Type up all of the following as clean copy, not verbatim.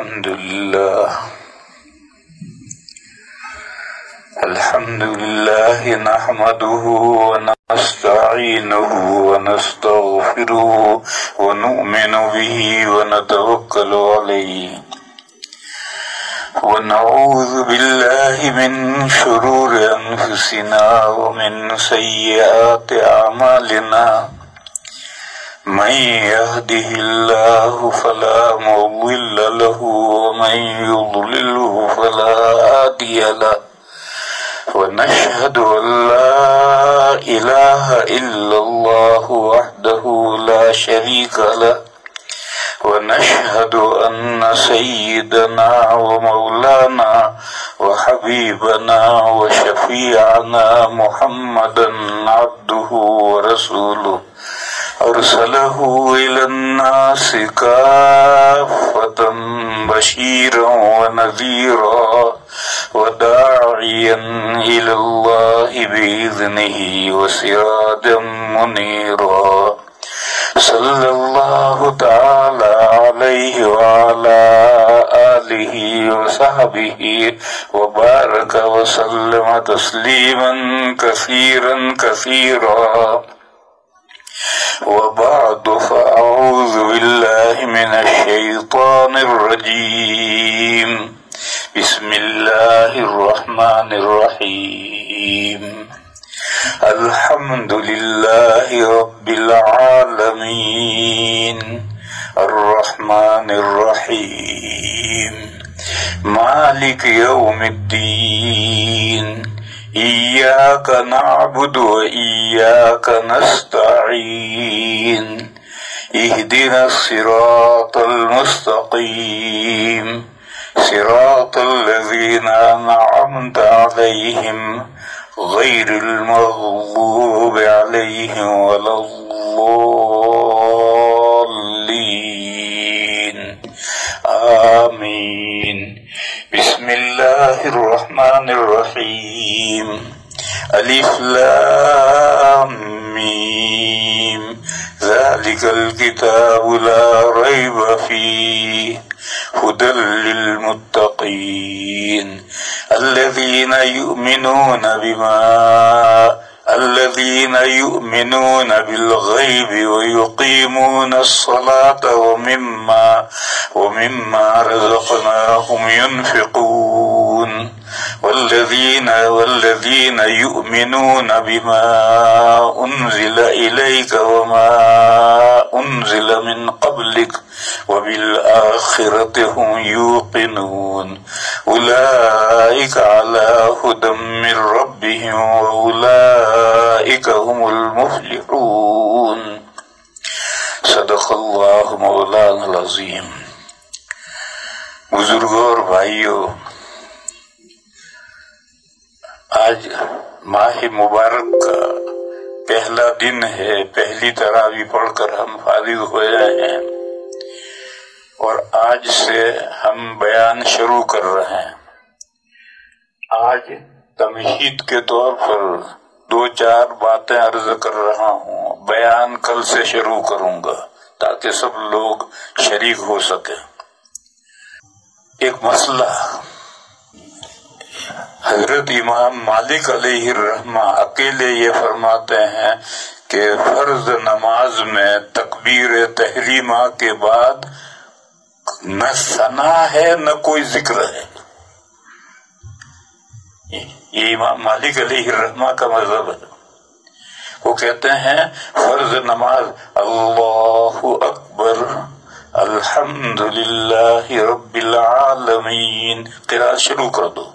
الحمد لله نحمده ونستعينه ونستغفره ونؤمن به ونتوكل عليه ونعوذ بالله من شرور أنفسنا ومن سيئات أعمالنا من يهده الله فلا مضل له ومن يضلله فلا هادي له ونشهد أن لا إله إلا الله وحده لا شريك له ونشهد أن سيدنا ومولانا وحبيبنا وشفيعنا محمدا عبده ورسوله أرسله إلى الناس كافة بشيرا ونذيرا وداعيا إلى الله بإذنه وسراجا منيرا صلى الله تعالى عليه وعلى آله وصحبه وبارك وسلم تسليما كثيرا كثيرا وبعد فأعوذ بالله من الشيطان الرجيم بسم الله الرحمن الرحيم الحمد لله رب العالمين الرحمن الرحيم مالك يوم الدين إياك نعبد وإياك نستعين اهدنا الصراط المستقيم صراط الذين أنعمت عليهم غير المغضوب عليهم ولا الضالين آمين بسم الله الرحمن الرحيم ألف لام ميم ذلك الكتاب لا ريب فيه هدى للمتقين الذين يؤمنون بالغيب ويقيمون الصلاة ومما رزقناهم ينفقون والذين يؤمنون بما أنزل إليك وما أنزل من قبلك وبالآخرة هم يوقنون أولئك على هدى من ربهم وأولئك هم المفلحون صدق اللہ مولانا العظیم۔ بزرگوں اور بھائیوں، آج ماہ مبارک کا پہلا دن ہے، پہلی تراویح پڑھ کر ہم فارغ ہوئے ہیں اور آج سے ہم بیان شروع کر رہے ہیں۔ آج تمہید کے طور پر 2-4 باتیں عرض کر رہا ہوں، بیان کل سے شروع کروں گا تاکہ سب لوگ شریک ہو سکیں۔ ایک مسئلہ، حضرت امام مالک علیہ الرحمہ اکیلے یہ فرماتے ہیں کہ فرض نماز میں تکبیر تحریمہ کے بعد نہ ثنا ہے نہ کوئی ذکر ہے۔ یہ امام مالک علیہ الرحمہ کا مذہب ہے۔ وہ کہتے ہیں فرض نماز اللہ اکبر الحمدللہ رب العالمین، قرأت شروع کر دو۔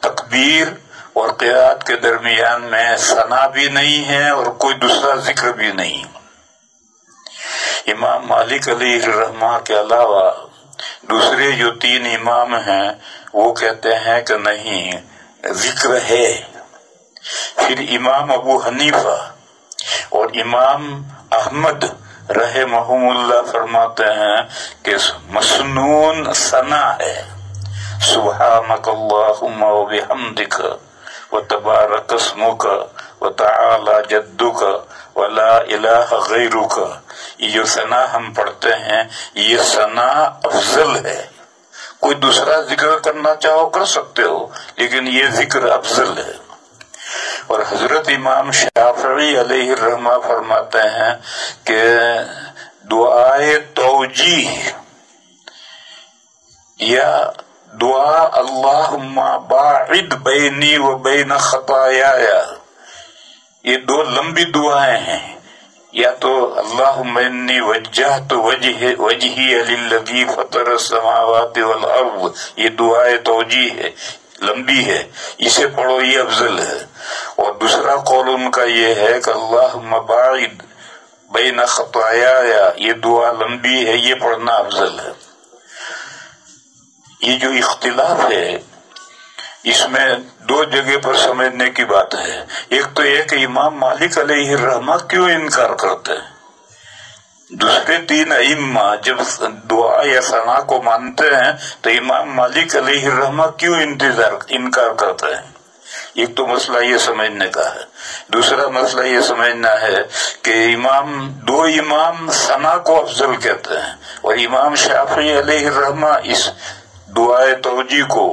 تکبیر اور قرأت کے درمیان میں ثنا بھی نہیں ہے اور کوئی دوسرا ذکر بھی نہیں۔ امام مالک علیہ الرحمہ کے علاوہ دوسرے جو 3 امام ہیں وہ کہتے ہیں کہ نہیں، ذکر ہے۔ پھر امام ابو حنیفہ اور امام احمد رحمہم اللہ فرماتے ہیں کہ مسنون ثنا ہے، سبحانک اللہم وبحمدک وتبارک اسمک وتعالی جدک ولا الہ غیرک، یہ جو ثنا ہم پڑھتے ہیں یہ ثنا افضل افضل ہے. کوئی دوسرا ذکر کرنا چاہو کر سکتے ہو، لیکن یہ ذکر افضل ہے. اور حضرت امام شافعی علیہ الرحمہ فرماتے ہیں کہ دعائے توجیہ یا دعا اللہم باعد بینی و بین خطایایا، یہ دو لمبی دعائیں ہیں. یا تو اللہم انی وجہت وجہی للذی فطر السماوات والارض، یہ دعائے توجیہ ہے، لمبی ہے، اسے پڑھو، یہ افضل ہے. اور دوسرا قول ان کا یہ ہے کہ اللہم باعد بین خطایایا، یہ دعا لمبی ہے، یہ پڑھنا افضل ہے. یہ جو اختلاف ہے اس میں دو جگہ پر سمجھنے کی بات ہے. ایک تو یہ کہ امام مالک علیہ الرحمہ کیوں انکار کرتے ہیں. دوسرے تین ائمہ جب دعا یا ثنا کو مانتے ہیں تو امام مالک علیہ الرحمہ کیوں انکار کرتے ہیں. ایک تو مسئلہ یہ سمجھنے کا ہے. دوسرا مسئلہ یہ سمجھنا ہے کہ دو امام ثنا کو افضل کہتے ہیں، اور امام شافعی علیہ الرحمہ اس دعائے توجیہ کو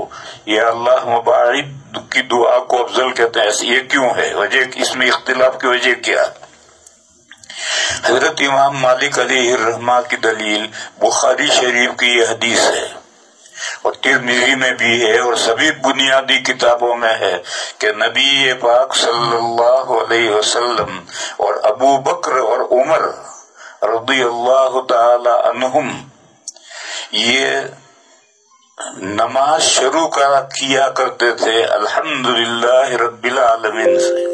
یا اللہ مباعد کی دعا کو افضل کہتے ہیں. یہ کیوں ہے؟ وجہ اس میں اختلاف کی وجہ کیا؟ حضرت امام مالک علیہ الرحمہ کی دلیل بخاری شریف کی یہ حدیث ہے، اور ترمذی میں بھی ہے، اور سبھی بنیادی کتابوں میں ہے کہ نبی پاک صلی اللہ علیہ وسلم اور ابو بکر اور عمر رضی اللہ تعالی عنہم یہ نماز شروع کیا کرتے تھے الحمدللہ رب العالمین سے.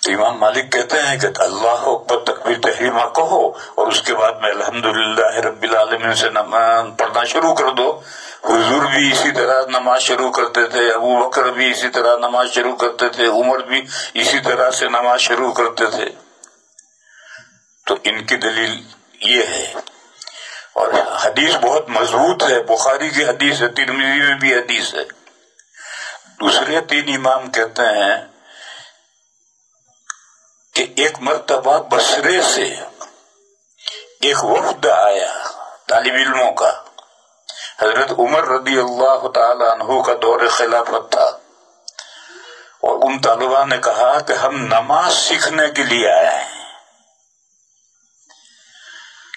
تو امام مالک کہتے ہیں کہ اللہ اکبر تکبیر تحریمہ کہو اور اس کے بعد میں الحمدللہ رب العالمین سے نماز پڑھنا شروع کر دو. حضور بھی اسی طرح نماز شروع کرتے تھے، ابو بکر بھی اسی طرح نماز شروع کرتے تھے، عمر بھی اسی طرح سے نماز شروع کرتے تھے. تو ان کی دلیل یہ ہے، اور حدیث بہت مضبوط ہے، بخاری کی حدیث ہے، ترمذی میں بھی حدیث ہے. دوسرے تین امام کہتے ہیں کہ ایک مرتبہ بصرے سے ایک وفد آیا طالب علموں کا. حضرت عمر رضی اللہ تعالی عنہ کا دور خلافت تھا، اور ان طالبہ نے کہا کہ ہم نماز سیکھنے کے لیے آئے ہیں.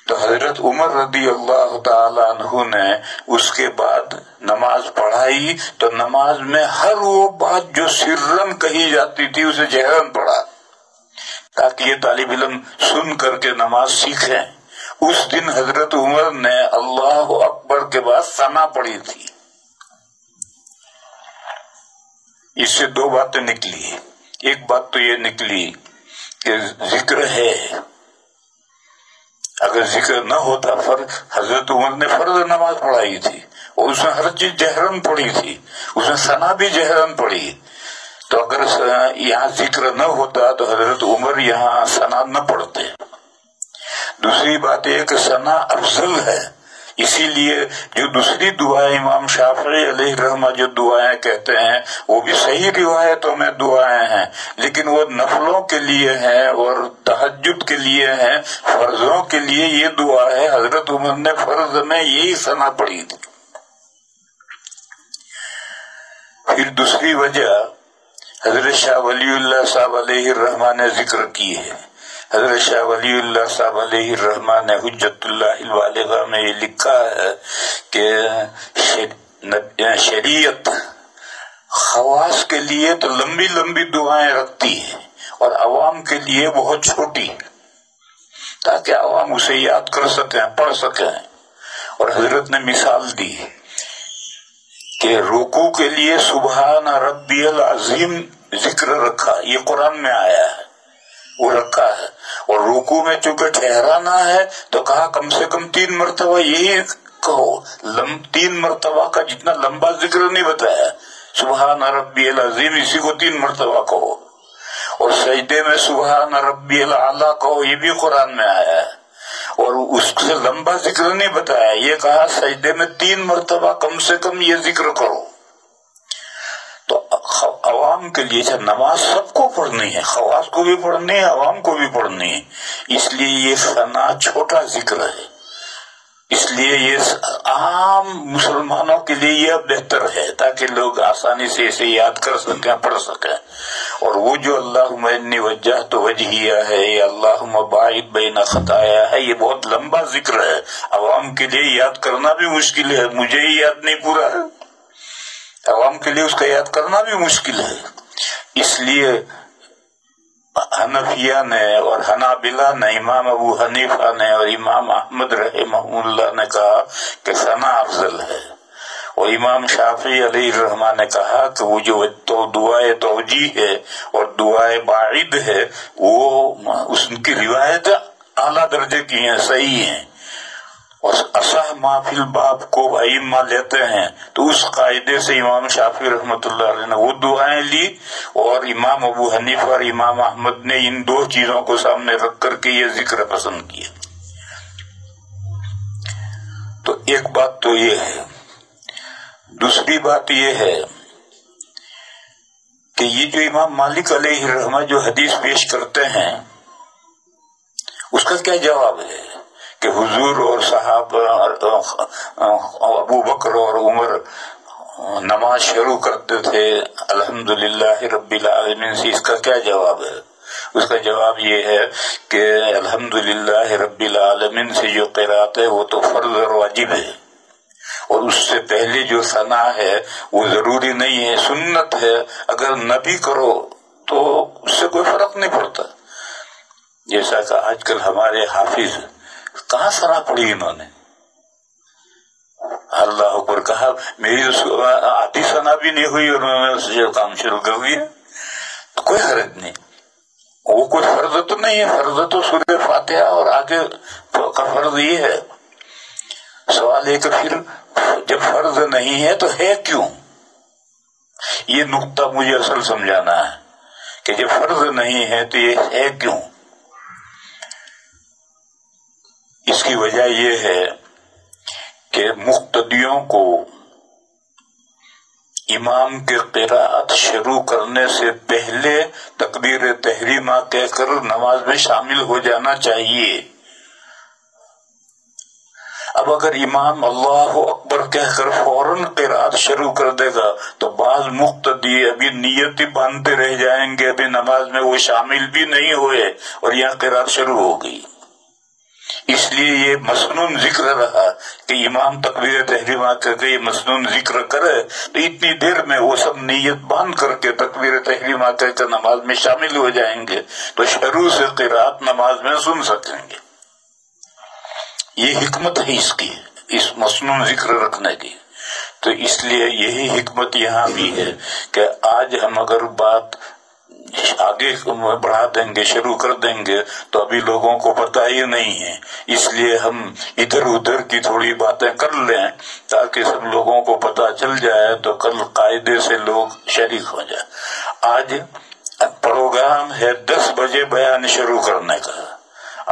تو حضرت عمر رضی اللہ تعالی عنہ نے اس کے بعد نماز پڑھائی، تو نماز میں ہر وہ بات جو سرن کہی جاتی تھی اسے جہرن پڑھا، تاکہ یہ طالب علم سن کر کے نماز سیکھیں. اس دن حضرت عمر نے اللہ اکبر کے بعد ثنا پڑھی تھی. اس سے دو باتیں نکلی. ایک بات تو یہ نکلی کہ ذکر ہے، اگر ذکر نہ ہوتا حضرت عمر نے فرض نماز پڑھائی تھی، اور اس میں ہر چیز جہرن پڑھی تھی، اس میں ثنا بھی جہرن پڑھی. تو اگر یہاں ذکر نہ ہوتا تو حضرت عمر یہاں ثنا نہ پڑھتے. دوسری بات یہ کہ ثنا افضل ہے، اسی لیے جو دوسری دعائیں امام شافعی علیہ الرحمہ جو دعائیں کہتے ہیں وہ بھی صحیح روایتوں میں دعائیں ہیں، لیکن وہ نفلوں کے لیے ہیں اور تہجد کے لیے ہیں، فرضوں کے لیے یہ دعا ہے. حضرت عمر نے فرض میں یہی ثنا پڑھی تھی. پھر دوسری وجہ حضرت شاہ ولی اللہ صاحب علیہ الرحمہ نے ذکر کی ہے. حضرت شاہ ولی اللہ صاحب علیہ الرحمہ نے حجت اللہ البالغہ میں یہ لکھا ہے کہ شریعت خواص کے لیے تو لمبی لمبی دعائیں رکھتی ہے اور عوام کے لیے بہت چھوٹی، تاکہ عوام اسے یاد کر سکیں، پڑھ سکیں. اور حضرت نے مثال دی کہ رکوع کے لیے سبحان ربی العظیم ذکر رکھا، یہ قرآن میں آیا ہے، وہ رکھا ہے. اور رکوع میں چونکہ ٹھہرانا ہے تو کہا کم سے کم 3 مرتبہ یہی کہو. 3 مرتبہ کا جتنا لمبا ذکر نہیں بتایا، سبحان ربی العظیم اسی کو 3 مرتبہ کہو. اور سجدے میں سبحان ربی الاعلیٰ کہو، یہ بھی قرآن میں آیا ہے. اور اس سے لمبا ذکر نہیں بتایا، یہ کہا سجدے میں 3 مرتبہ کم سے کم یہ ذکر کرو. تو عوام کے لیے نماز سب کو پڑھنی ہے، خواص کو بھی پڑھنی ہے، عوام کو بھی پڑھنی ہے، اس لیے یہ ثنا چھوٹا ذکر ہے. لیے یہ عام مسلمانوں کے لیے یہ بہتر ہے تاکہ لوگ آسانی سے اسے یاد کر سکیں، پڑھ سکیں۔ اور وہ جو اللہم انی وجہت وجہیہ ہے یا اللہم باعد بین خطایا ہے، یہ بہت لمبا ذکر ہے، عوام کے لیے یاد کرنا بھی مشکل ہے، مجھے ہی یاد نہیں پورا ہے، عوام کے لیے اس کا یاد کرنا بھی مشکل ہے۔ اس لیے حنفیہ نے اور حنابلہ نے، امام ابو حنیفہ نے اور امام احمد رحمہ اللہ نے کہا کہ ثنا افضل ہے، اور امام شافعی علیہ الرحمہ نے کہا کہ وہ جو تو دعائے توجیہ ہے اور دعائے باعد ہے وہ اس کی روایت اعلیٰ درجے کی ہیں، صحیح ہیں، اور اصح ما فی الباب کو ائمہ لیتے ہیں، تو اس قاعدے سے امام شافعی رحمۃ اللہ علیہ نے وہ دعائیں لی، اور امام ابو حنیفہ اور امام احمد نے ان دو چیزوں کو سامنے رکھ کر کے یہ ذکر پسند کیا۔ تو ایک بات تو یہ ہے۔ دوسری بات یہ ہے کہ یہ جو امام مالک علیہ الرحمہ جو حدیث پیش کرتے ہیں اس کا کیا جواب ہے کہ حضور اور صحابہ ابو بکر اور عمر نماز شروع کرتے تھے الحمدللہ رب العالمین سے، اس کا کیا جواب ہے؟ اس کا جواب یہ ہے کہ الحمدللہ رب العالمین سے جو قرات ہے وہ تو فرض اور واجب ہے، اور اس سے پہلے جو ثنا ہے وہ ضروری نہیں ہے، سنت ہے، اگر نہ بھی کرو تو اس سے کوئی فرق نہیں پڑتا۔ جیسا کہ آج کل ہمارے حافظ کہاں ثنا پڑھی انہوں نے، اللہ اکبر کہا، میری آدھی ثنا بھی نہیں ہوئی اور انہوں نے جو کام شروع کر دیا، تو کوئی حرج نہیں، وہ کوئی فرض تو نہیں ہے، فرض تو سورہ فاتحہ اور آگے کا فرض یہ ہے۔ سوال ہے کہ پھر جب فرض نہیں ہے تو ہے کیوں؟ یہ نقطہ مجھے اصل سمجھانا ہے کہ جب فرض نہیں ہے تو یہ ہے کیوں؟ اس کی وجہ یہ ہے کہ مقتدیوں کو امام کے قراءت شروع کرنے سے پہلے تکبیر تحریمہ کہہ کر نماز میں شامل ہو جانا چاہیے۔ اب اگر امام اللہ اکبر کہہ کر فوراً قراءت شروع کر دے گا تو بعض مقتدی ابھی نیت باندھتے رہ جائیں گے، ابھی نماز میں وہ شامل بھی نہیں ہوئے اور یہاں قراءت شروع ہو گئی۔ اس لیے یہ مسنون ذکر رہا کہ امام تکبیر تحریمہ کر کے یہ مسنون ذکر کرے تو اتنی دیر میں وہ سب نیت باندھ کر کے تکبیر تحریمہ کر کے نماز میں شامل ہو جائیں گے تو شروع سے قراءت نماز میں سن سکیں گے۔ یہ حکمت ہے اس کی، اس مسنون ذکر رکھنے کی۔ تو اس لیے یہی حکمت یہاں بھی ہے کہ آج ہم اگر بات آگے بڑھا دیں گے، شروع کر دیں گے تو ابھی لوگوں کو پتہ ہی نہیں ہے، اس لیے ہم ادھر ادھر کی تھوڑی باتیں کر لیں تاکہ سب لوگوں کو پتہ چل جائے تو کل قاعدے سے لوگ شریک ہو جائیں۔ آج پروگرام ہے 10 بجے بیان شروع کرنے کا،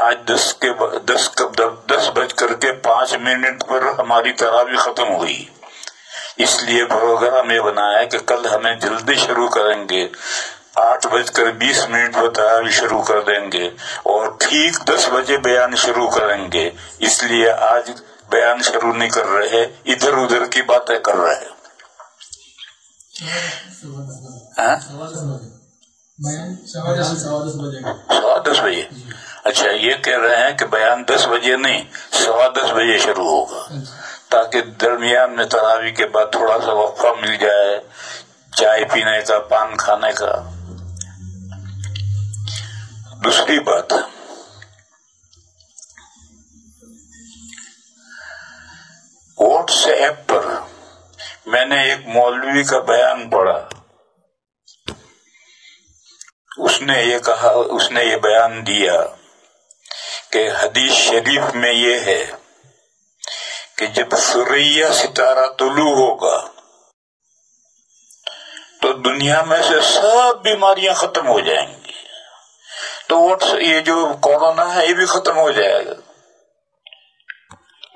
آج 10:05 پر ہماری تراویح ختم ہوئی، اس لیے پروگرام یہ بنایا ہے کہ کل ہمیں جلدی شروع کریں گے، 8:20 پر تراویح شروع کر دیں گے اور ٹھیک 10 بجے بیان شروع کریں گے، اس لیے آج بیان شروع نہیں کر رہے، ادھر ادھر کی باتیں کر رہے۔ 10:15 بجے؟ اچھا، یہ کہہ رہے ہیں کہ بیان 10 بجے نہیں 10:15 بجے شروع ہوگا تاکہ درمیان میں تراویح کے بعد تھوڑا سا وقفہ مل جائے، چائے پینے کا، پان کھانے کا۔ دوسری بات، واٹس ایپ پر میں نے ایک مولوی کا بیان پڑھا، اس نے یہ کہا، اس نے یہ بیان دیا کہ حدیث شریف میں یہ ہے کہ جب ثریا ستارہ طلوع ہوگا تو دنیا میں سے سب بیماریاں ختم ہو جائیں گی، تو یہ جو کورونا ہے یہ بھی ختم ہو جائے گا۔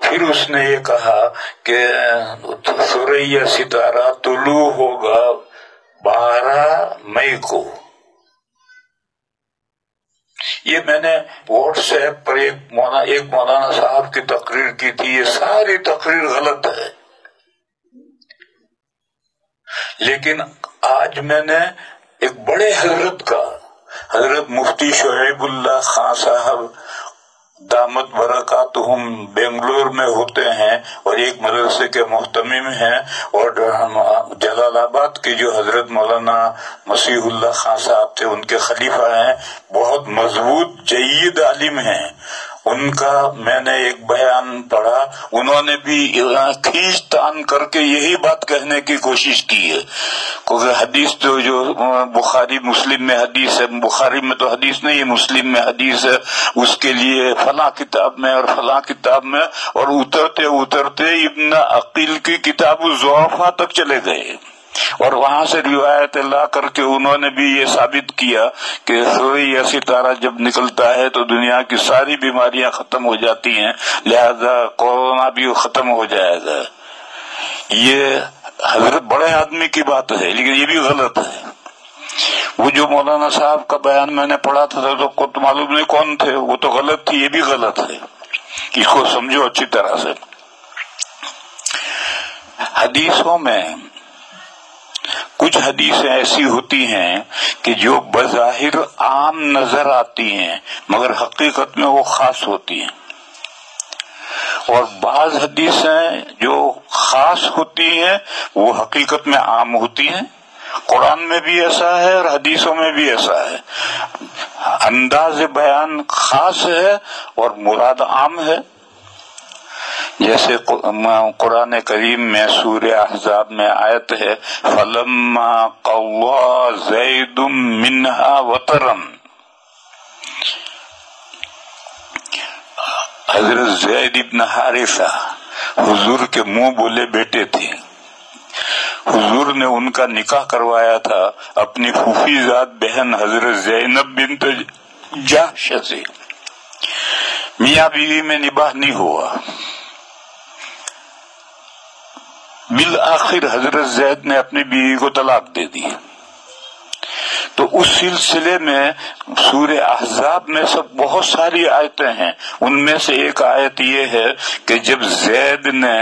پھر اس نے یہ کہا کہ ثریا ستارہ طلوع ہوگا 12 مئی کو، یہ میں نے واٹس ایپ پر ایک مولانا صاحب کی تقریر کی تھی، یہ ساری تقریر غلط ہے، لیکن آج میں نے ایک بڑے حضرت کا، حضرت مفتی شعیب اللہ خان صاحب دامت برکاتہم بنگلور میں ہوتے ہیں اور ایک مدرسے کے محتمم ہیں، اور جلال آباد کے جو حضرت مولانا مسیح اللہ خان صاحب تھے ان کے خلیفہ ہیں، بہت مضبوط جید عالم ہیں۔ ان کا میں نے ایک بیان پڑھا، انہوں نے بھی کھینچ تان کر کے یہی بات کہنے کی کوشش کی ہے، کیونکہ حدیث تو جو بخاری مسلم میں حدیث ہے، بخاری میں تو حدیث نہیں ہے، مسلم میں حدیث ہے، اس کے لیے فلاں کتاب میں اور فلاں کتاب میں، اور اترتے اترتے ابن عقیل کی کتاب الضعفاء تک چلے گئے، اور وہاں سے روایت لا کر کے انہوں نے بھی یہ ثابت کیا کہ سورج یا ستارہ جب نکلتا ہے تو دنیا کی ساری بیماریاں ختم ہو جاتی ہیں، لہذا کورونا بھی ختم ہو جائے گا۔ یہ حضرت بڑے آدمی کی بات ہے، لیکن یہ بھی غلط ہے۔ وہ جو مولانا صاحب کا بیان میں نے پڑھا تھا تو معلوم نہیں کون تھے، وہ تو غلط تھی، یہ بھی غلط ہے، اس کو سمجھو اچھی طرح سے۔ حدیثوں میں کچھ حدیثیں ایسی ہوتی ہیں کہ جو بظاہر عام نظر آتی ہیں مگر حقیقت میں وہ خاص ہوتی ہیں، اور بعض حدیثیں جو خاص ہوتی ہیں وہ حقیقت میں عام ہوتی ہیں۔ قرآن میں بھی ایسا ہے اور حدیثوں میں بھی ایسا ہے، انداز بیان خاص ہے اور مراد عام ہے۔ جیسے قرآن کریم میں سورہ احزاب میں آیت ہے فَلَمَّا قَضَىٰ زَيْدٌ مِّنْهَا وَطَرًا، حضرت زید ابن حارثہ حضور کے منہ بولے بیٹے تھے، حضور نے ان کا نکاح کروایا تھا اپنی پھوپھی زاد بہن حضرت زینب بنت جحش سے، میاں بیوی میں نباہ نہیں ہوا، بالآخر حضرت زید نے اپنی بیوی کو طلاق دے دی۔ تو اس سلسلے میں سورہ احزاب میں سب بہت ساری آیتیں ہیں، ان میں سے ایک آیت یہ ہے کہ جب زید نے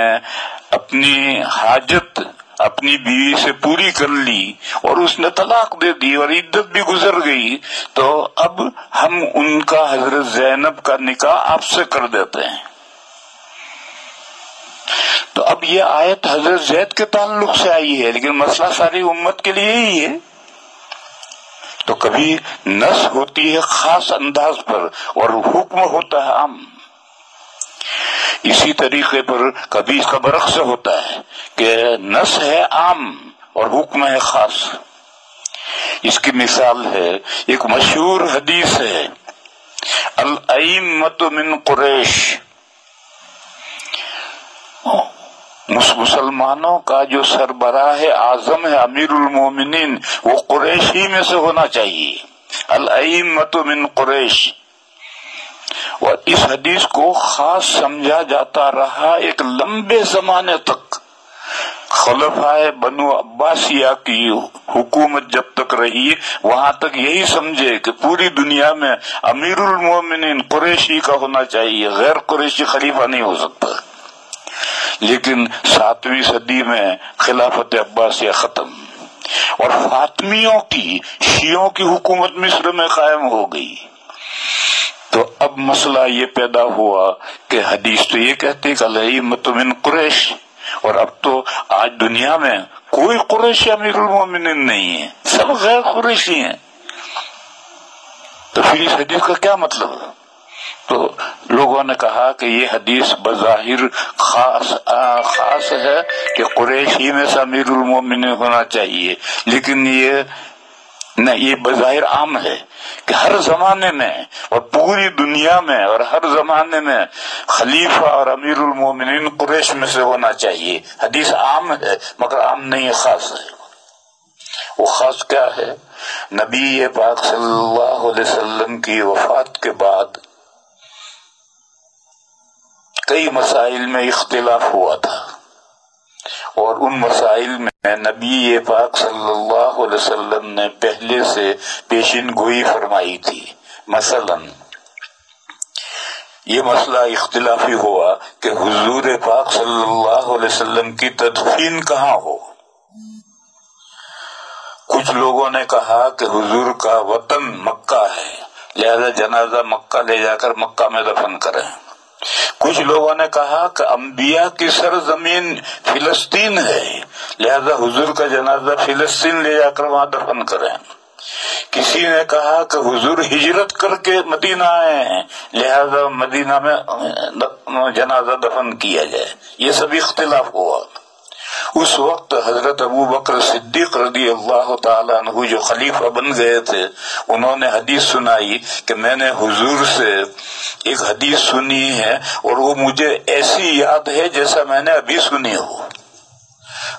اپنی حاجت اپنی بیوی سے پوری کر لی اور اس نے طلاق دے دی اور عدت بھی گزر گئی، تو اب ہم ان کا حضرت زینب کا نکاح آپ سے کر دیتے ہیں۔ تو اب یہ آیت حضرت زید کے تعلق سے آئی ہے، لیکن مسئلہ ساری امت کے لیے ہی ہے۔ تو کبھی نص ہوتی ہے خاص انداز پر اور حکم ہوتا ہے عام۔ اسی طریقے پر کبھی اس کا برعکس ہوتا ہے کہ نص ہے عام اور حکم ہے خاص۔ اس کی مثال ہے، ایک مشہور حدیث ہے الائمۃ من قریش، مسلمانوں کا جو سربراہ اعظم ہے امیر المومنین وہ قریش ہی میں سے ہونا چاہیے، الائمۃ من قریش۔ اور اس حدیث کو خاص سمجھا جاتا رہا ایک لمبے زمانے تک، خلفائے بنو عباسیہ کی حکومت جب تک رہی وہاں تک یہی سمجھے کہ پوری دنیا میں امیر المومنین قریشی کا ہونا چاہیے، غیر قریشی خلیفہ نہیں ہو سکتا۔ لیکن 7ویں صدی میں خلافت عباسیہ ختم اور فاطمیوں کی، شیعوں کی حکومت مصر میں قائم ہو گئی۔ تو اب مسئلہ یہ پیدا ہوا کہ حدیث تو یہ کہتے کہ الائمۃ من قریش، اور اب تو آج دنیا میں کوئی قریشی امیر المومنین نہیں ہے، سب غیر قریشی ہیں، تو پھر اس حدیث کا کیا مطلب ہے؟ تو لوگوں نے کہا کہ یہ حدیث بظاہر خاص ہے کہ قریش ہی میں سے امیر المومنین ہونا چاہیے، لیکن یہ بظاہر عام ہے کہ ہر زمانے میں اور پوری دنیا میں اور ہر زمانے میں خلیفہ اور امیر المومنین قریش میں سے ہونا چاہیے۔ حدیث عام ہے مگر عام نہیں، خاص ہے۔ وہ خاص کیا ہے؟ نبی پاک صلی اللہ علیہ وسلم کی وفات کے بعد کئی مسائل میں اختلاف ہوا تھا، اور ان مسائل میں نبی پاک صلی اللہ علیہ وسلم نے پہلے سے پیشین گوئی فرمائی تھی۔ مثلا یہ مسئلہ اختلافی ہوا کہ حضور پاک صلی اللہ علیہ وسلم کی تدفین کہاں ہو. کچھ لوگوں نے کہا کہ حضور کا وطن مکہ ہے، لہذا جنازہ مکہ لے جا کر مکہ میں دفن کریں. کچھ لوگوں نے کہا کہ انبیاء کی سرزمین فلسطین ہے، لہذا حضور کا جنازہ فلسطین لے جا کر وہاں دفن کریں. کسی نے کہا کہ حضور ہجرت کر کے مدینہ آئے ہیں، لہذا مدینہ میں جنازہ دفن کیا جائے. یہ سب اختلاف ہوا. اس وقت حضرت ابو بکر صدیق رضی اللہ تعالیٰ عنہ جو خلیفہ بن گئے تھے، انہوں نے حدیث سنائی کہ میں نے حضور سے ایک حدیث سنی ہے اور وہ مجھے ایسی یاد ہے جیسا میں نے ابھی سنی ہو.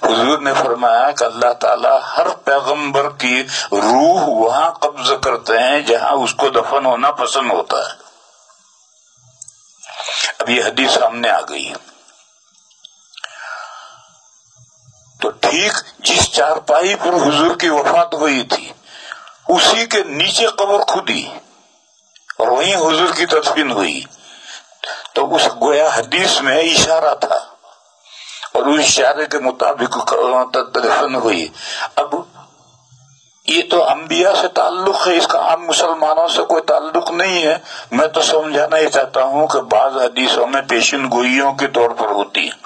حضور نے فرمایا کہ اللہ تعالیٰ ہر پیغمبر کی روح وہاں قبض کرتے ہیں جہاں اس کو دفن ہونا پسند ہوتا ہے. اب یہ حدیث سامنے آ گئی. تو ٹھیک جس چارپائی پر حضور کی وفات ہوئی تھی اسی کے نیچے قبر کھدی اور وہیں حضور کی تدفین ہوئی. تو اس گویا حدیث میں اشارہ تھا اور اس اشارے کے مطابق دفن ہوئی. اب یہ تو انبیاء سے تعلق ہے، اس کا عام مسلمانوں سے کوئی تعلق نہیں ہے. میں تو سمجھانا ہی چاہتا ہوں کہ بعض حدیثوں میں پیشن گوئیوں کے طور پر ہوتی ہے.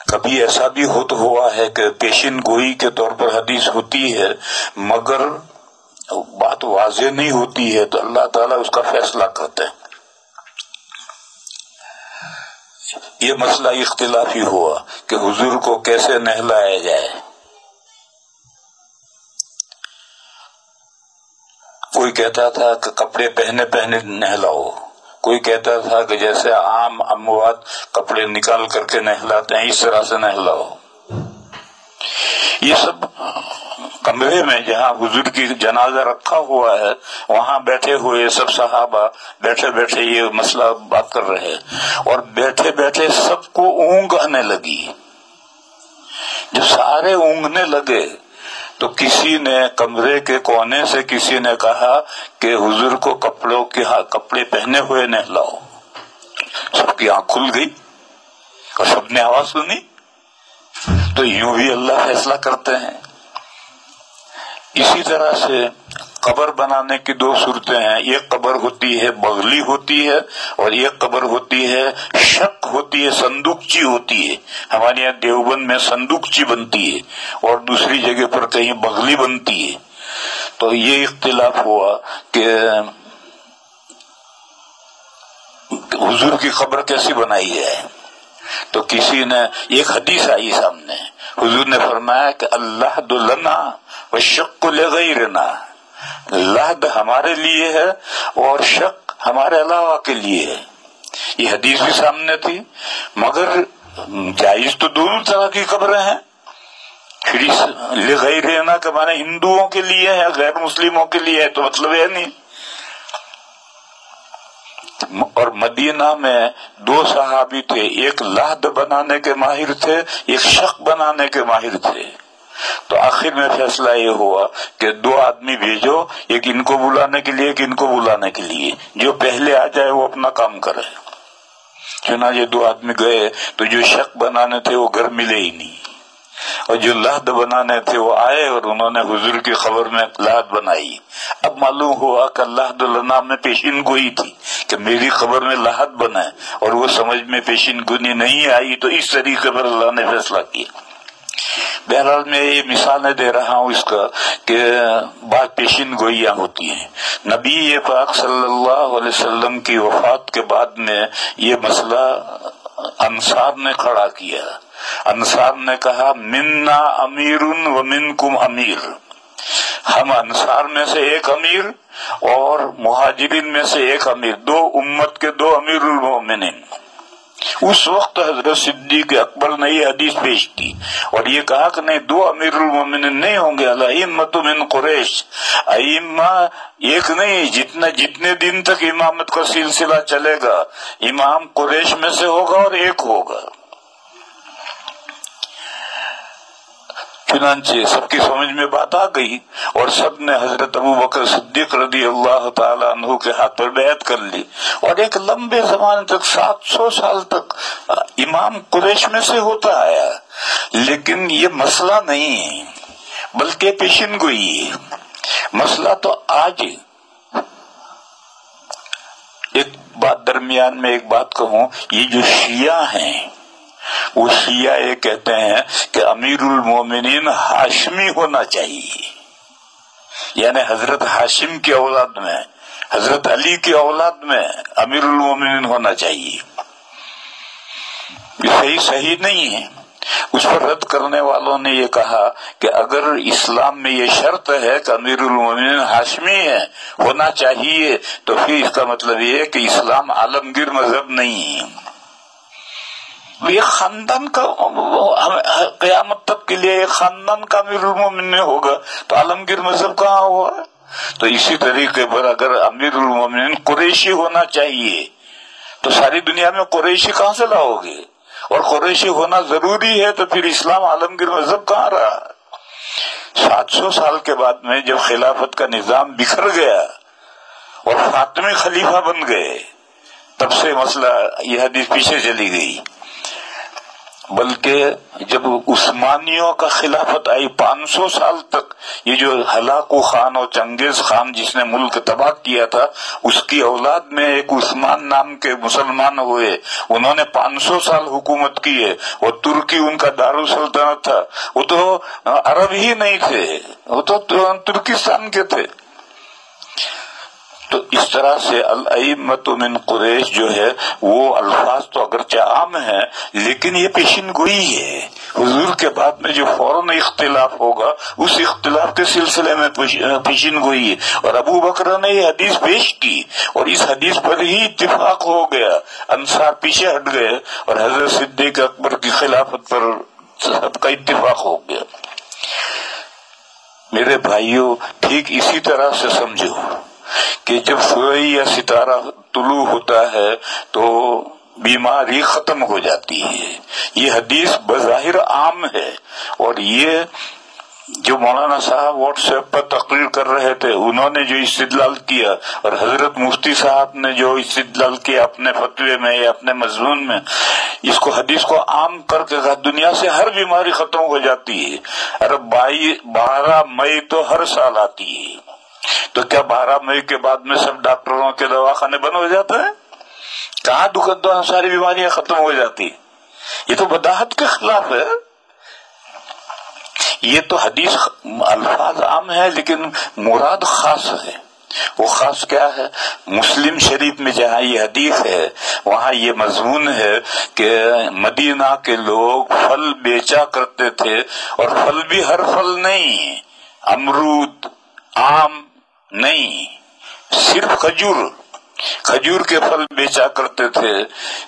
کبھی ایسا بھی ہوا ہے کہ پیشن گوئی کے طور پر حدیث ہوتی ہے مگر بات واضح نہیں ہوتی ہے، تو اللہ تعالیٰ اس کا فیصلہ کرتے ہیں. یہ مسئلہ اختلافی ہوا کہ حضور کو کیسے نہلایا جائے. کوئی کہتا تھا کہ کپڑے پہنے نہلاؤ، کوئی کہتا تھا کہ جیسے عام اموات کپڑے نکال کر کے نہلاتے ہیں اس طرح سے نہلاؤ. یہ سب کمرے میں جہاں حضور کی جنازہ رکھا ہوا ہے وہاں بیٹھے ہوئے سب صحابہ بیٹھے یہ مسئلہ بات کر رہے اور بیٹھے سب کو اونگ آنے لگی. جب سارے اونگنے لگے تو کسی نے کمرے کے کونے سے کسی نے کہا کہ حضور کو کپڑے پہنے ہوئے نہلاؤ. سب کی آنکھ کھل گئی اور سب نے آواز سنی. تو یوں بھی اللہ فیصلہ کرتے ہیں. اسی طرح سے قبر بنانے کی دو صورتیں ہیں. ایک قبر ہوتی ہے بغلی ہوتی ہے اور ایک قبر ہوتی ہے شق ہوتی ہے، صندوقچی ہوتی ہے. ہمارے یہاں دیوبند میں صندوقچی بنتی ہے اور دوسری جگہ پر کہیں بغلی بنتی ہے. تو یہ اختلاف ہوا کہ حضور کی قبر کیسی بنائی جائے. تو کسی نے ایک حدیث آئی سامنے، حضور نے فرمایا کہ اللہ لنا والشق لغیرنا، لحد ہمارے لیے ہے اور شق ہمارے علاوہ کے لیے ہے. یہ حدیث بھی سامنے تھی مگر جائز تو دونوں طرح کی قبریں ہیں. پھر لغیرنا کہ مانے ہندوؤں کے لیے ہے غیر مسلموں کے لیے ہے تو مطلب ہے نہیں. اور مدینہ میں دو صحابی تھے، ایک لحد بنانے کے ماہر تھے، ایک شق بنانے کے ماہر تھے. تو آخر میں فیصلہ یہ ہوا کہ دو آدمی بھیجو، ایک ان کو بلانے کے لیے ایک ان کو بلانے کے لیے، جو پہلے آ جائے وہ اپنا کام کرے. چنانچہ دو آدمی گئے تو جو شق بنانے تھے وہ گھر ملے ہی نہیں اور جو لحد بنانے تھے وہ آئے اور انہوں نے حضور کی خبر میں لحد بنائی. اب معلوم ہوا کہ لحد لنا میں پیشین گوئی تھی کہ میری خبر میں لحد بنائے اور وہ سمجھ میں پیشین گوئی نہیں آئی، تو اس طریقے پر اللہ نے فیصلہ کیا. بہرحال میں یہ مثالیں دے رہا ہوں اس کا کہ بعض پیشین گوئیاں ہوتی ہیں. نبی پاک صلی اللہ علیہ وسلم کی وفات کے بعد میں یہ مسئلہ انصار نے کھڑا کیا. انصار نے کہا منا امیر و منکم امیر، ہم انصار میں سے ایک امیر اور مہاجرین میں سے ایک امیر، دو امت کے دو امیر المومنین. اس وقت حضرت صدیق اکبر نے یہ حدیث پیش کی اور یہ کہا کہ نہیں، دو امیر المومنین نہیں ہوں گے، الائمۃ من قریش، ائمہ ایک نہیں، جتنے دن تک امامت کا سلسلہ چلے گا امام قریش میں سے ہوگا اور ایک ہوگا. چنانچہ سب کی سمجھ میں بات آ گئی اور سب نے حضرت ابو بکر صدیق رضی اللہ تعالی عنہ کے ہاتھ پر بیعت کر لی، اور ایک لمبے زمانے تک 700 سال تک امام قریش میں سے ہوتا آیا۔ لیکن یہ مسئلہ نہیں ہے بلکہ پیشن گوئی ہے۔ مسئلہ تو آج ایک بات درمیان میں ایک بات کہوں، یہ جو شیعہ ہیں وہ شیعہ یہ کہتے ہیں کہ امیر المومنین ہاشمی ہونا چاہیے، یعنی حضرت ہاشم کی اولاد میں، حضرت علی کی اولاد میں امیر المومنین ہونا چاہیے۔ یہ صحیح نہیں ہے۔ اس پر رد کرنے والوں نے یہ کہا کہ اگر اسلام میں یہ شرط ہے کہ امیر المومنین ہاشمی ہے ہونا چاہیے تو پھر اس کا مطلب یہ ہے کہ اسلام عالمگیر مذہب نہیں ہے۔ یہ خاندان کا قیامت تک کے لیے ایک خاندان کا امیر المومنین ہوگا تو عالمگیر مذہب کہاں ہوا؟ تو اسی طریقے پر اگر امیر المومنین قریشی ہونا چاہیے تو ساری دنیا میں قریشی کہاں سے لاؤ گے؟ اور قریشی ہونا ضروری ہے تو پھر اسلام عالمگیر مذہب کہاں رہا؟ 700 سال کے بعد میں جب خلافت کا نظام بکھر گیا اور فاطمی خلیفہ بن گئے تب سے مسئلہ یہ حدیث پیچھے چلی گئی۔ بلکہ جب عثمانیوں کا خلافت آئی 500 سال تک یہ جو ہلاکو خان اور چنگیز خان جس نے ملک تباہ کیا تھا اس کی اولاد میں ایک عثمان نام کے مسلمان ہوئے، انہوں نے 500 سال حکومت کی ہے، اور ترکی ان کا دارالسلطنت تھا، وہ تو عرب ہی نہیں تھے، وہ تو ترکستان کے تھے۔ تو اس طرح سے الائمۃ من قریش جو ہے وہ الفاظ تو اگرچہ عام ہیں لیکن یہ پیشن گوئی ہے۔ حضور کے بعد میں جو فوراً اختلاف ہوگا اس اختلاف کے سلسلے میں پیشن گوئی ہے، اور ابو بکر نے یہ حدیث پیش کی اور اس حدیث پر ہی اتفاق ہو گیا، انصار پیچھے ہٹ گئے اور حضرت صدیق اکبر کی خلافت پر سب کا اتفاق ہو گیا۔ میرے بھائیوں، ٹھیک اسی طرح سے سمجھو کہ جب سورج یا ستارہ طلوع ہوتا ہے تو بیماری ختم ہو جاتی ہے۔ یہ حدیث بظاہر عام ہے، اور یہ جو مولانا صاحب واٹس ایپ پر تقریر کر رہے تھے انہوں نے جو استدلال کیا اور حضرت مفتی صاحب نے جو استدلال کیا اپنے فتوے میں یا اپنے مضمون میں، اس کو حدیث کو عام کر کے دنیا سے ہر بیماری ختم ہو جاتی ہے۔ ارے 12 مئی تو ہر سال آتی ہے، تو کیا 12 مئی کے بعد میں سب ڈاکٹروں کے دواخانے بند ہو جاتے ہیں؟ کہاں ساری بیماریاں ختم ہو جاتی؟ یہ تو بداحت کے خلاف ہے۔ یہ تو حدیث الفاظ عام ہے لیکن مراد خاص ہے۔ وہ خاص کیا ہے؟ مسلم شریف میں جہاں یہ حدیث ہے وہاں یہ مضمون ہے کہ مدینہ کے لوگ پھل بیچا کرتے تھے، اور پھل بھی ہر پھل نہیں، امرود، آم نہیں، صرف کھجور کے پھل بیچا کرتے تھے۔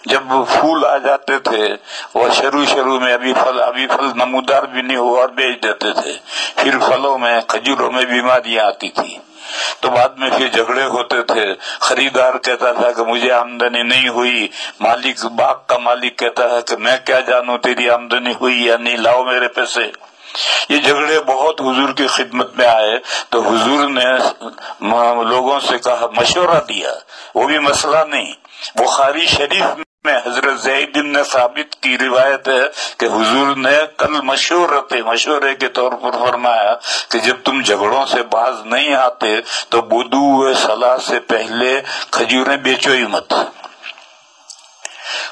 جب پھول آ جاتے تھے وہ شروع میں ابھی پھل نمودار بھی نہیں ہوا اور بیچ دیتے تھے، پھر پھلوں میں کھجوروں میں بیماریاں آتی تھی، تو بعد میں پھر جھگڑے ہوتے تھے۔ خریدار کہتا تھا کہ مجھے آمدنی نہیں ہوئی، باغ کا مالک کہتا ہے کہ میں کیا جانوں تیری آمدنی ہوئی یا نہیں، لاؤ میرے پیسے۔ یہ جھگڑے بہت حضور کی خدمت میں آئے تو حضور نے لوگوں سے کہا، مشورہ دیا، وہ بھی مسئلہ نہیں۔ بخاری شریف میں حضرت زید بن ثابت کی روایت ہے کہ حضور نے کل مشورے کے طور پر فرمایا کہ جب تم جھگڑوں سے باز نہیں آتے تو بدو صلاح سے پہلے کھجوریں بیچو ہی مت۔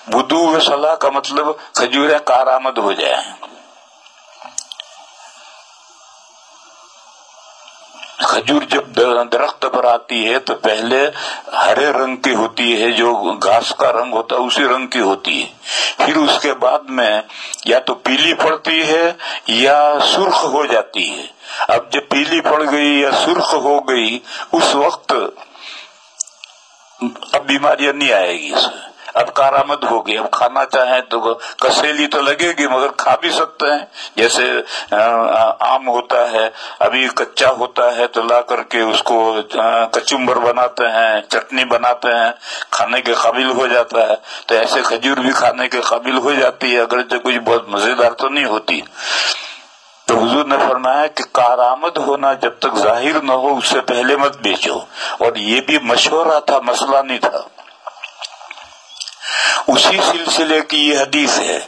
بدو صلاح کا مطلب کھجوریں کارآمد ہو جائیں۔ کھجور جب درخت پر آتی ہے تو پہلے ہرے رنگ کی ہوتی ہے، جو گھاس کا رنگ ہوتا ہے اسی رنگ کی ہوتی ہے، پھر اس کے بعد میں یا تو پیلی پڑتی ہے یا سرخ ہو جاتی ہے۔ اب جب پیلی پڑ گئی یا سرخ ہو گئی اس وقت اب بیماریاں نہیں آئے گی، اس میں اب کارآمد ہوگی۔ اب کھانا چاہیں تو کسیلی تو لگے گی مگر کھا بھی سکتے ہیں، جیسے آم ہوتا ہے ابھی کچا ہوتا ہے تو لا کر کے اس کو کچمبر بناتے ہیں، چٹنی بناتے ہیں، کھانے کے قابل ہو جاتا ہے، تو ایسے کھجور بھی کھانے کے قابل ہو جاتی ہے، اگرچہ کچھ بہت مزیدار تو نہیں ہوتی۔ تو حضور نے فرمایا کہ کارآمد ہونا جب تک ظاہر نہ ہو اس سے پہلے مت بیچو، اور یہ بھی مشورہ تھا، مسئلہ نہیں تھا۔ اسی سلسلے کی یہ حدیث ہے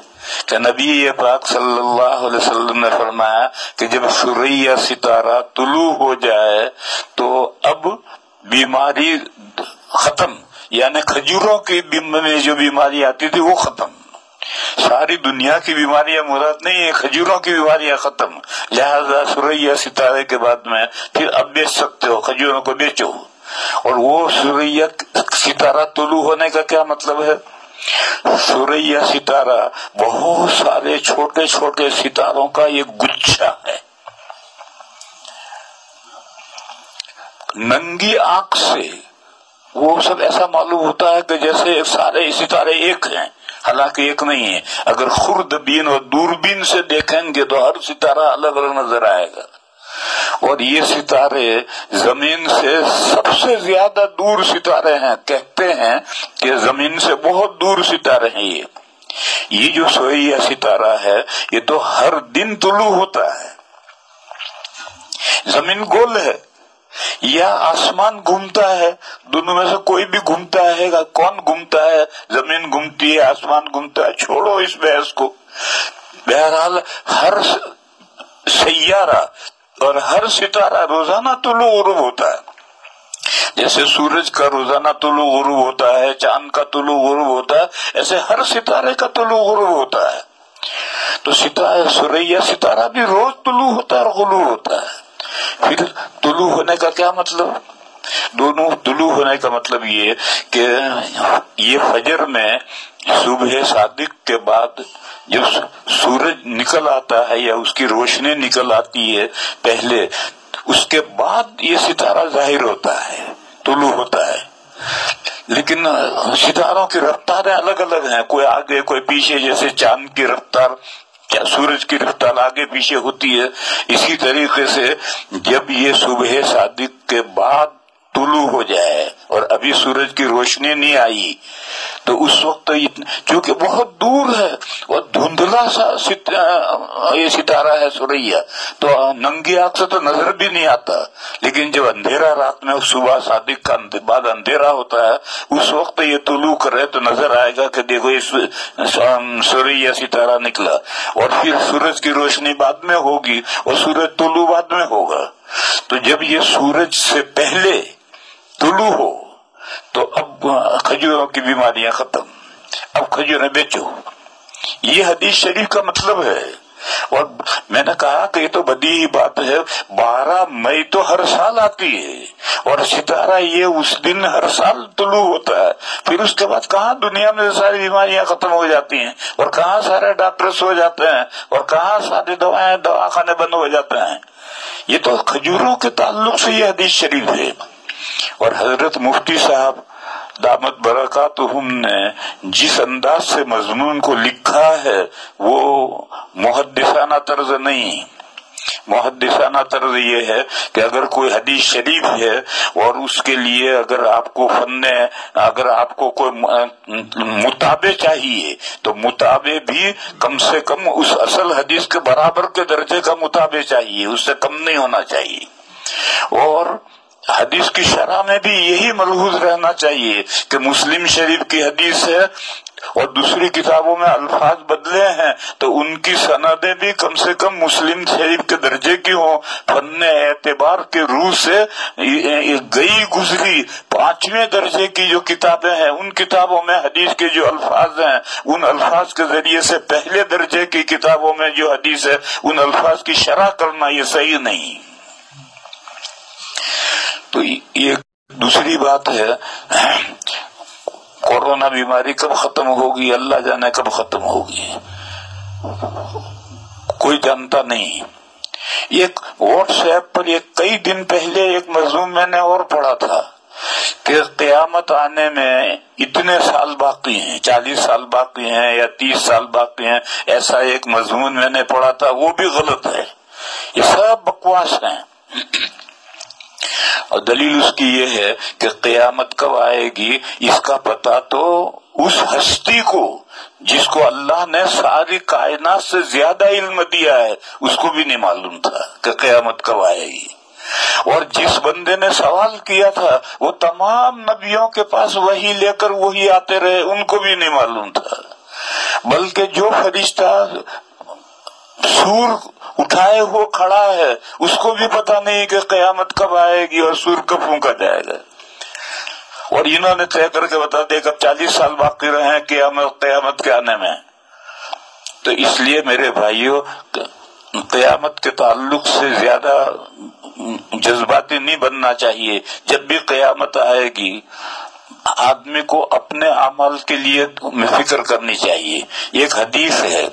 کہ نبی پاک صلی اللہ علیہ وسلم نے فرمایا کہ جب ثریا ستارہ طلوع ہو جائے تو اب بیماری ختم، یعنی کھجوروں کی میں جو بیماری آتی تھی وہ ختم، ساری دنیا کی بیماریاں مراد نہیں ہے، کھجوروں کی بیماریاں ختم، لہذا ثریا ستارے کے بعد میں پھر اب بیچ سکتے ہو، کھجوروں کو بیچو۔ اور وہ ثریا ستارہ طلوع ہونے کا کیا مطلب ہے؟ ثریا ستارہ بہت سارے چھوٹے چھوٹے ستاروں کا ایک گچھا ہے، ننگی آنکھ سے وہ سب ایسا معلوم ہوتا ہے کہ جیسے سارے ستارے ایک ہیں، حالانکہ ایک نہیں ہے۔ اگر خوردبین اور دوربین سے دیکھیں گے تو ہر ستارہ الگ الگ نظر آئے گا، اور یہ ستارے زمین سے سب سے زیادہ دور ستارے ہیں، کہتے ہیں کہ زمین سے بہت دور ستارے ہیں۔ یہ جو ثریا ستارہ ہے یہ تو ہر دن طلوع ہوتا ہے۔ زمین گول ہے یا آسمان گھومتا ہے، دونوں میں سے کوئی بھی گھومتا ہے گا۔ کون گھومتا ہے؟ زمین گھومتی ہے، آسمان گھومتا ہے، چھوڑو اس بحث کو۔ بہرحال ہر سیارہ اور ہر ستارہ روزانہ طلوع غروب ہوتا ہے، جیسے سورج کا روزانہ طلوع غروب ہوتا ہے، چاند کا طلوع غروب ہوتا ہے، ایسے ہر ستارے کا طلوع غروب ہوتا ہے۔ تو ثریا ستارہ بھی روز طلوع ہوتا ہے اور غروب ہوتا ہے۔ پھر طلوع ہونے کا کیا مطلب؟ دونوں طلوع ہونے کا مطلب یہ کہ یہ فجر میں صبح صادق کے بعد جب سورج نکل آتا ہے یا اس کی روشنی نکل آتی ہے پہلے، اس کے بعد یہ ستارہ ظاہر ہوتا ہے، طلوع ہوتا ہے۔ لیکن ستاروں کی رفتاریں الگ الگ ہیں، کوئی آگے کوئی پیچھے، جیسے چاند کی رفتار کیا سورج کی رفتار آگے پیچھے ہوتی ہے، اسی طریقے سے جب یہ صبح صادق کے بعد طلوع ہو جائے اور ابھی سورج کی روشنی نہیں آئی تو اس وقت چونکہ بہت دور ہے اور دھندلا سا یہ ستارہ ہے ثریا، تو ننگی آنکھ سے تو نظر بھی نہیں آتا، لیکن جب اندھیرا رات میں صبح صادق کا بعد اندھیرا ہوتا ہے اس وقت یہ طلوع کرے تو نظر آئے گا کہ دیکھو اس ثریا ستارہ نکلا، اور پھر سورج کی روشنی بعد میں ہوگی اور سورج طلوع بعد میں ہوگا۔ تو جب یہ سورج سے پہلے طلوع ہو تو اب کھجوروں کی بیماریاں ختم، اب کھجوریں بیچو، یہ حدیث شریف کا مطلب ہے۔ اور میں نے کہا کہ یہ تو بدیہی بات ہے، 12 مئی تو ہر سال آتی ہے اور ستارہ یہ اس دن ہر سال طلوع ہوتا ہے، پھر اس کے بعد کہاں دنیا میں ساری بیماریاں ختم ہو جاتی ہیں اور کہاں سارے ڈاکٹرز ہو جاتے ہیں اور کہاں ساری دواخانے بند ہو جاتے ہیں۔ یہ تو کھجوروں کے تعلق سے یہ حدیث شریف ہے۔ اور حضرت مفتی صاحب دامت برکاتہم نے جس انداز سے مضمون کو لکھا ہے وہ محدثانہ طرز نہیں، محدثانہ طرز یہ ہے کہ اگر کوئی حدیث شریف ہے اور اس کے لیے اگر آپ کو کوئی متابع چاہیے تو متابع بھی کم سے کم اس اصل حدیث کے برابر کے درجے کا متابع چاہیے، اس سے کم نہیں ہونا چاہیے۔ اور حدیث کی شرح میں بھی یہی ملحوظ رہنا چاہیے کہ مسلم شریف کی حدیث ہے اور دوسری کتابوں میں الفاظ بدلے ہیں تو ان کی سندیں بھی کم سے کم مسلم شریف کے درجے کی ہوں، فن اعتبار کے روح سے گئی گزری 5ویں درجے کی جو کتابیں ہیں ان کتابوں میں حدیث کے جو الفاظ ہیں ان الفاظ کے ذریعے سے پہلے درجے کی کتابوں میں جو حدیث ہے ان الفاظ کی شرح کرنا یہ صحیح نہیں۔ تو یہ دوسری بات ہے، کورونا بیماری کب ختم ہوگی اللہ جانے کب ختم ہوگی، کوئی جانتا نہیں۔ ایک واٹس ایپ پر کئی دن پہلے ایک مضمون میں نے اور پڑھا تھا کہ قیامت آنے میں اتنے سال باقی ہیں، 40 سال باقی ہیں یا 30 سال باقی ہیں، ایسا ایک مضمون میں نے پڑھا تھا، وہ بھی غلط ہے، یہ سب بکواس ہیں۔ اور دلیل اس کی یہ ہے کہ قیامت کب آئے گی اس کا پتہ تو اس ہستی کو جس کو اللہ نے ساری کائنات سے زیادہ علم دیا ہے اس کو بھی نہیں معلوم تھا کہ قیامت کب آئے گی. اور جس بندے نے سوال کیا تھا وہ تمام نبیوں کے پاس وہی لے کر وہی آتے رہے، ان کو بھی نہیں معلوم تھا. بلکہ جو فرشتہ سور اٹھائے ہو کھڑا ہے اس کو بھی پتا نہیں کہ قیامت کب آئے گی اور سور کب پھونکا جائے گا. اور انہوں نے طے کر کے بتا دیا کہ 40 سال باقی رہے ہیں قیامت کے آنے میں. تو اس لیے میرے بھائیوں، قیامت کے تعلق سے زیادہ جذباتی نہیں بننا چاہیے. جب بھی قیامت آئے گی آدمی کو اپنے اعمال کے لیے فکر کرنی چاہیے. ایک حدیث ہے،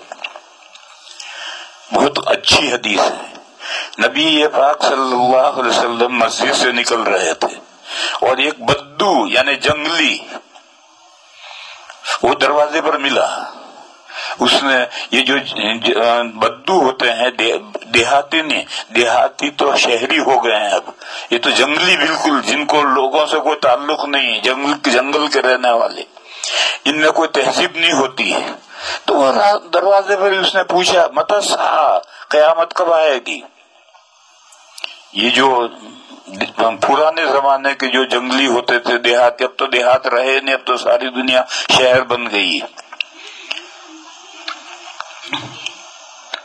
بہت اچھی حدیث ہے. نبی پاک صلی اللہ علیہ وسلم مسجد سے نکل رہے تھے اور ایک بدو یعنی جنگلی وہ دروازے پر ملا. اس نے، یہ جو بدو ہوتے ہیں دیہاتی نہیں، دیہاتی تو شہری ہو گئے ہیں اب، یہ تو جنگلی بالکل، جن کو لوگوں سے کوئی تعلق نہیں، جنگل کے رہنے والے، ان میں کوئی تہذیب نہیں ہوتی ہے. تو دروازے پر اس نے پوچھا متی الساعہ، قیامت کب آئے گی؟ یہ جو پرانے زمانے کے جو جنگلی ہوتے تھے دیہات، اب تو دیہات رہے نہیں، اب تو ساری دنیا شہر بن گئی.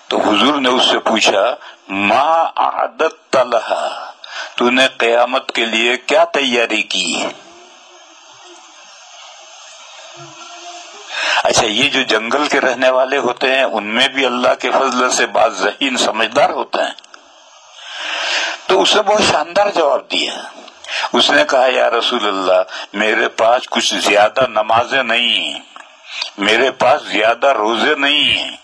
تو حضور نے اس سے پوچھا ما اعددت لہا، تو نے قیامت کے لیے کیا تیاری کی؟ اچھا، یہ جو جنگل کے رہنے والے ہوتے ہیں ان میں بھی اللہ کے فضل سے بعض ذہین سمجھدار ہوتے ہیں. تو اس نے بہت شاندار جواب دیا. اس نے کہا یا رسول اللہ، میرے پاس کچھ زیادہ نمازیں نہیں ہیں، میرے پاس زیادہ روزے نہیں ہیں،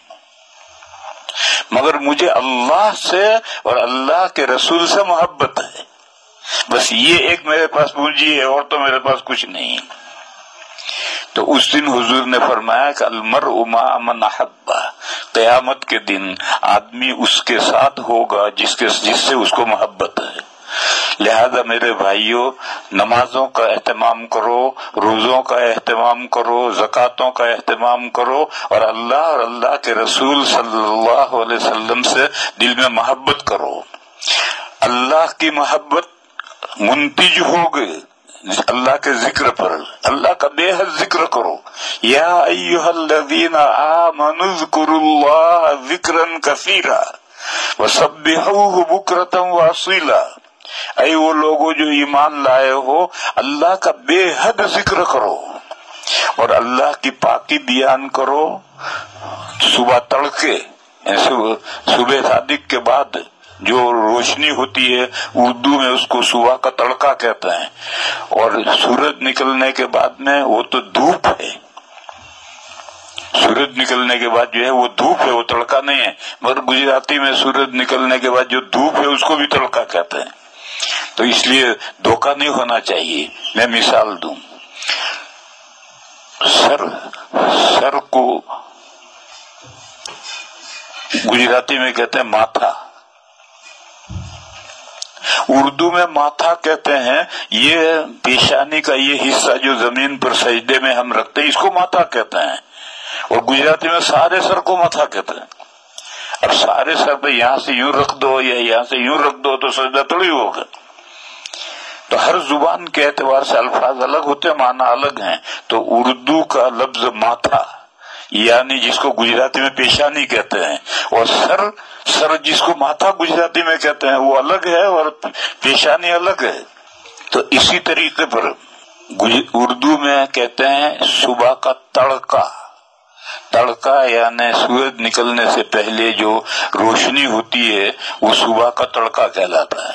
مگر مجھے اللہ سے اور اللہ کے رسول سے محبت ہے. بس یہ ایک میرے پاس پونجی ہے، اور تو میرے پاس کچھ نہیں. تو اس دن حضور نے فرمایا کہ المرء مع من احب، قیامت کے دن آدمی اس کے ساتھ ہوگا جس سے اس کو محبت ہے. لہذا میرے بھائیوں، نمازوں کا اہتمام کرو، روزوں کا اہتمام کرو، زکاتوں کا اہتمام کرو، اور اللہ کے رسول صلی اللہ علیہ وسلم سے دل میں محبت کرو. اللہ کی محبت منتج ہوگی اللہ کے ذکر پر، اللہ کا بے حد ذکر کرو. یا ایھا الذین آمنوا اذکروا اللہ ذکرا کثیرا وسبحوہ بکرۃ واصیلا. اے وہ لوگوں جو ایمان لائے ہو، اللہ کا بے حد ذکر کرو اور اللہ کی پاکی بیان کرو. صبح تڑکے، صبح صادق کے بعد جو روشنی ہوتی ہے، اردو میں اس کو صبح کا تڑکا کہتے ہیں، اور سورج نکلنے کے بعد میں وہ تو دھوپ ہے. سورج نکلنے کے بعد جو ہے وہ دھوپ ہے، وہ تڑکا نہیں ہے. مگر گجراتی میں سورج نکلنے کے بعد جو دھوپ ہے اس کو بھی تڑکا کہتے ہیں. تو اس لیے دھوکہ نہیں ہونا چاہیے. میں مثال دوں، سر کو گجراتی میں کہتے ہیں ماتھا، اردو میں ماتھا کہتے ہیں. یہ پیشانی کا یہ حصہ جو زمین پر سجدے میں ہم رکھتے ہیں اس کو ماتھا کہتے ہیں، اور گجراتی میں سارے سر کو ماتھا کہتے ہیں. اب سارے سر پہ یہاں سے یوں رکھ دو یا یہاں سے یوں رکھ دو تو سجدہ تھوڑی ہوگا. تو ہر زبان کے اعتبار سے الفاظ الگ ہوتے ہیں، معنی الگ ہیں. تو اردو کا لفظ ماتھا یعنی جس کو گجراتی میں پیشانی کہتے ہیں، اور سر جس کو ماتھا گجراتی میں کہتے ہیں وہ الگ ہے اور پیشانی الگ ہے. تو اسی طریقے پر اردو میں کہتے ہیں صبح کا تڑکا یعنی سورج نکلنے سے پہلے جو روشنی ہوتی ہے وہ صبح کا تڑکا کہلاتا ہے.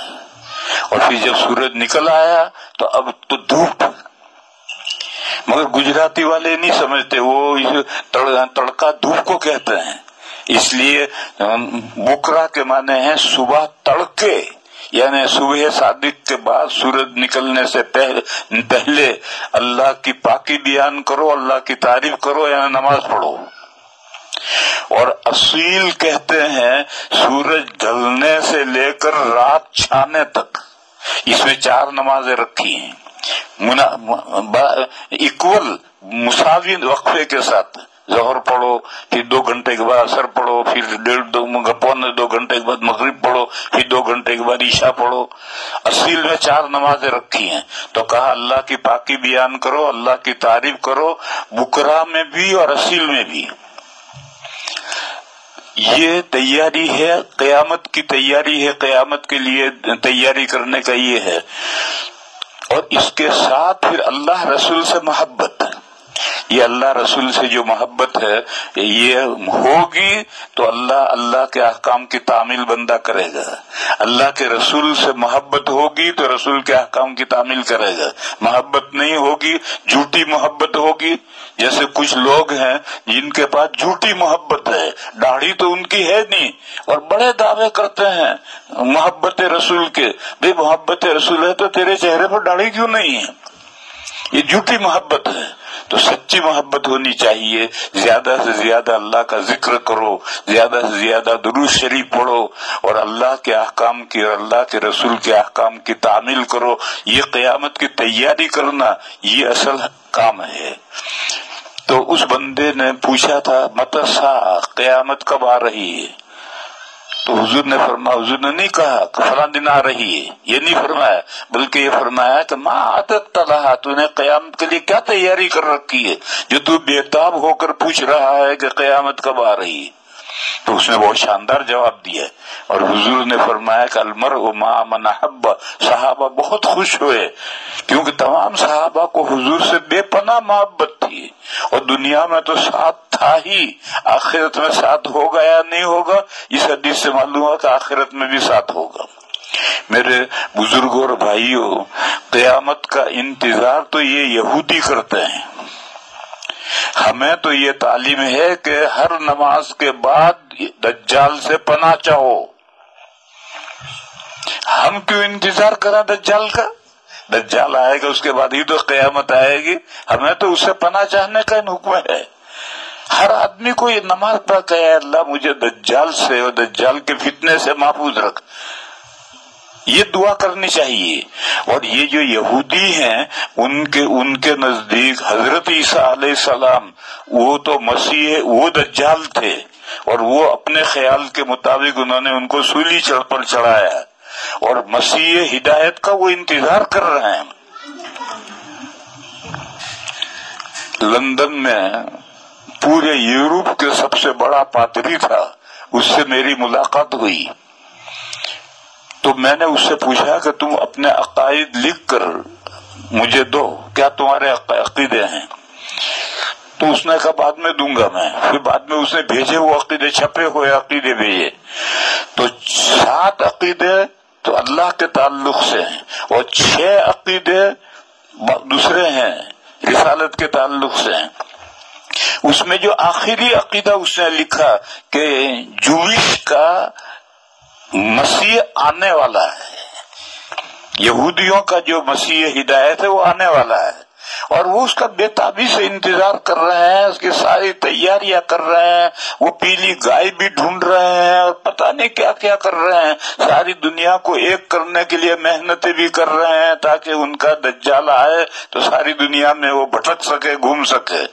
اور پھر جب سورج نکل آیا تو اب تو دھوپ. مگر گجراتی والے نہیں سمجھتے، وہ تڑکا دھوپ کو کہتے ہیں. اس لیے بکرا کے معنی ہے صبح تڑکے، یعنی صبح صادق کے بعد سورج نکلنے سے پہلے اللہ کی پاکی بیان کرو، اللہ کی تعریف کرو، یعنی نماز پڑھو. اور اصیل کہتے ہیں سورج ڈھلنے سے لے کر رات چھانے تک. اس میں 4 نمازیں رکھی ہیں، اکول مساوی وقفے کے ساتھ ظہر پڑھو، پھر 2 گھنٹے کے بعد عصر پڑھو، پھر پونے 2 گھنٹے کے بعد مغرب پڑھو، پھر 2 گھنٹے کے بعد عشاء پڑھو۔ اصیل میں 4 نمازیں رکھی ہیں، تو کہا اللہ کی پاکی بیان کرو، اللہ کی تعریف کرو، بکرا میں بھی اور اصیل میں بھی۔ یہ تیاری ہے، قیامت کی تیاری ہے، قیامت کے لیے تیاری کرنے کا یہ ہے۔ اور اس کے ساتھ پھر اللہ رسول سے محبت، یہ اللہ رسول سے جو محبت ہے یہ ہوگی تو اللہ کے احکام کی تعمیل بندہ کرے گا۔ اللہ کے رسول سے محبت ہوگی تو رسول کے احکام کی تعمیل کرے گا۔ محبت نہیں ہوگی، جھوٹی محبت ہوگی، جیسے کچھ لوگ ہیں جن کے پاس جھوٹی محبت ہے، داڑھی تو ان کی ہے نہیں اور بڑے دعوے کرتے ہیں محبت رسول کے۔ بھئی محبت رسول ہے تو تیرے چہرے پر داڑھی کیوں نہیں ہے؟ یہ جھوٹی محبت ہے۔ تو سچی محبت ہونی چاہیے، زیادہ سے زیادہ اللہ کا ذکر کرو، زیادہ سے زیادہ درود شریف پڑھو اور اللہ کے احکام کی اور اللہ کے رسول کے احکام کی تعمیل کرو۔ یہ قیامت کی تیاری کرنا یہ اصل کام ہے۔ تو اس بندے نے پوچھا تھا متی الساعہ، قیامت کب آ رہی ہے؟ تو حضور نے فرمایا، حضور نے نہیں کہا کہ فلاں دن آ رہی ہے، یہ نہیں فرمایا، بلکہ یہ فرمایا کہ ما عددت لها، تو نے قیامت کے لیے کیا تیاری کر رکھی ہے جو تو بےتاب ہو کر پوچھ رہا ہے کہ قیامت کب آ رہی ہے؟ تو اس نے بہت شاندار جواب دیا اور حضور نے فرمایا کہ المرء مع من احب۔ صحابہ بہت خوش ہوئے کیونکہ تمام صحابہ کو حضور سے بے پناہ محبت تھی اور دنیا میں تو ساتھ تھا ہی، آخرت میں ساتھ ہوگا یا نہیں ہوگا اس حدیث سے معلوم ہوا کہ آخرت میں بھی ساتھ ہوگا۔ میرے بزرگوں اور بھائیوں، قیامت کا انتظار تو یہ یہودی کرتے ہیں، ہمیں تو یہ تعلیم ہے کہ ہر نماز کے بعد دجال سے پناہ چاہو۔ ہم کیوں انتظار کریں دجال کا؟ دجال آئے گا اس کے بعد ہی تو قیامت آئے گی، ہمیں تو اس سے پناہ چاہنے کا حکم ہے۔ ہر آدمی کو یہ نماز پڑھ کہ اللہ مجھے دجال سے اور دجال کے فتنے سے محفوظ رکھ، یہ دعا کرنی چاہیے۔ اور یہ جو یہودی ہیں ان کے نزدیک حضرت عیسیٰ علیہ السلام وہ تو مسیح، وہ دجال تھے اور وہ اپنے خیال کے مطابق انہوں نے ان کو سولی پر چڑھایا اور مسیح ہدایت کا وہ انتظار کر رہے ہیں۔ لندن میں پورے یورپ کے سب سے بڑا پادری تھا، اس سے میری ملاقات ہوئی تو میں نے اس سے پوچھا کہ تم اپنے عقائد لکھ کر مجھے دو، کیا تمہارے عقیدے ہیں؟ تو اس نے کہا بعد میں دوں گا میں۔ پھر بعد میں اس نے بھیجے وہ عقیدے، چھپے ہوئے عقیدے بھیجے، تو 7 عقیدے تو اللہ کے تعلق سے ہیں اور 6 عقیدے دوسرے ہیں رسالت کے تعلق سے ہیں۔ اس میں جو آخری عقیدہ اس نے لکھا کہ جوئش کا مسیح آنے والا ہے، یہودیوں کا جو مسیح ہدایت ہے وہ آنے والا ہے اور وہ اس کا بے تابی سے انتظار کر رہے ہیں، اس کی ساری تیاریاں کر رہے ہیں، وہ پیلی گائے بھی ڈھونڈ رہے ہیں اور پتہ نہیں کیا کیا کر رہے ہیں، ساری دنیا کو ایک کرنے کے لیے محنتیں بھی کر رہے ہیں تاکہ ان کا دجال آئے تو ساری دنیا میں وہ بھٹک سکے، گھوم سکے۔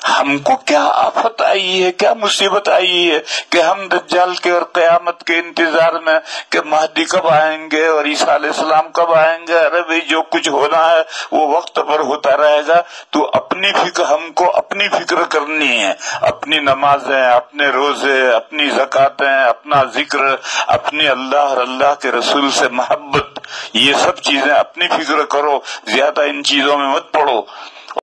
ہم کو کیا آفت آئی ہے، کیا مصیبت آئی ہے کہ ہم دجال کے اور قیامت کے انتظار میں کہ مہدی کب آئیں گے اور عیسیٰ علیہ السلام کب آئیں گے؟ ارے بھائی جو کچھ ہونا ہے وہ وقت پر ہوتا رہے گا۔ تو اپنی فکر، ہم کو اپنی فکر کرنی ہے، اپنی نمازیں، اپنے روزے، اپنی زکاتیں، اپنا ذکر، اپنی اللہ اور اللہ کے رسول سے محبت، یہ سب چیزیں اپنی فکر کرو، زیادہ ان چیزوں میں مت پڑو۔